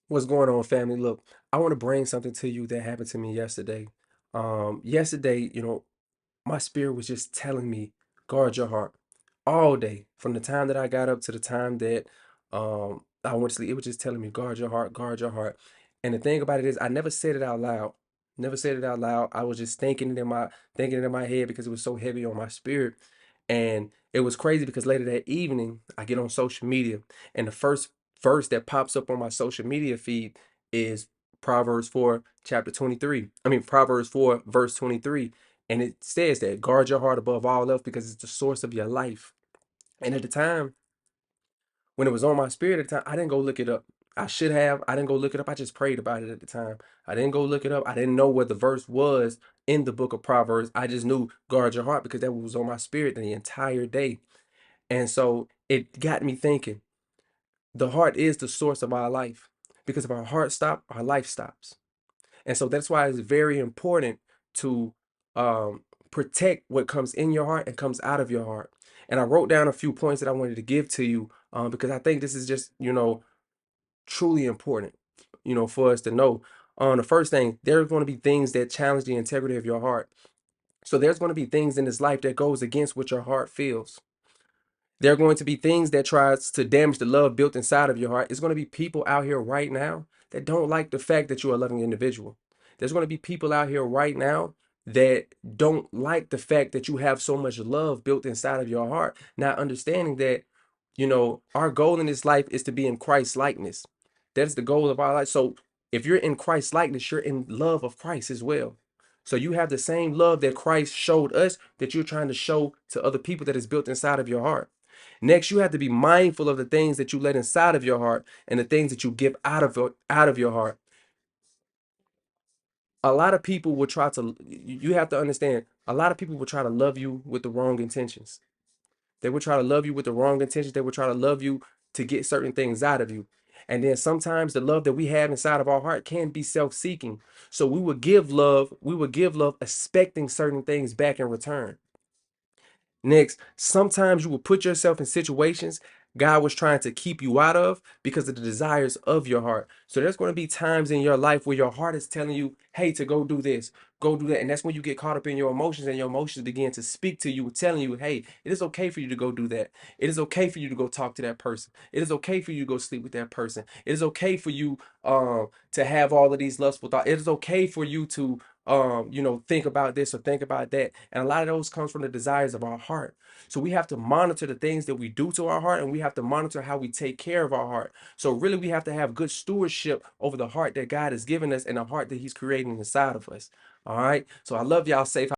What's going on, family? Look, I want to bring something to you that happened to me yesterday. Yesterday, my spirit was just telling me, guard your heart all day. From the time that I got up to the time that I went to sleep, it was just telling me, guard your heart, guard your heart. And the thing about it is, I never said it out loud. Never said it out loud. I was just thinking it in my head because it was so heavy on my spirit. And it was crazy because later that evening, I get on social media, and the first verse that pops up on my social media feed is Proverbs 4, chapter 23. I mean, Proverbs 4, verse 23. And it says that guard your heart above all else because it's the source of your life. And at the time, when it was on my spirit at the time, I didn't go look it up. I should have. I didn't go look it up. I just prayed about it at the time. I didn't go look it up. I didn't know where the verse was in the book of Proverbs. I just knew guard your heart because that was on my spirit the entire day. And so it got me thinking the heart is the source of our life because if our heart stops, our life stops. And so that's why it's very important to protect what comes in your heart and comes out of your heart. And I wrote down a few points that I wanted to give to you because I think this is just, truly important, for us to know. The first thing, there's going to be things that challenge the integrity of your heart. So there's going to be things in this life that goes against what your heart feels. There are going to be things that tries to damage the love built inside of your heart. It's going to be people out here right now that don't like the fact that you're a loving individual. There's going to be people out here right now that don't like the fact that you have so much love built inside of your heart. Not understanding that, our goal in this life is to be in Christ's likeness. That's the goal of our life. So if you're in Christ's likeness, you're in love of Christ as well. So you have the same love that Christ showed us that you're trying to show to other people that is built inside of your heart. Next, you have to be mindful of the things that you let inside of your heart and the things that you give out of your heart. A lot of people will try to, you have to understand, a lot of people will try to love you with the wrong intentions. They will try to love you with the wrong intentions. They will try to love you to get certain things out of you. And then sometimes the love that we have inside of our heart can be self-seeking. So we would give love expecting certain things back in return. Next, sometimes you will put yourself in situations God was trying to keep you out of because of the desires of your heart. So there's going to be times in your life where your heart is telling you, hey, to go do this, go do that. And that's when you get caught up in your emotions and your emotions begin to speak to you, telling you, hey, it is okay for you to go do that. It is okay for you to go talk to that person. It is okay for you to go sleep with that person. It is okay for you to have all of these lustful thoughts. It is okay for you to think about this or think about that. And a lot of those comes from the desires of our heart. So we have to monitor the things that we do to our heart and we have to monitor how we take care of our heart. So really we have to have good stewardship over the heart that God has given us and the heart that he's creating inside of us. All right. So I love y'all. Safe.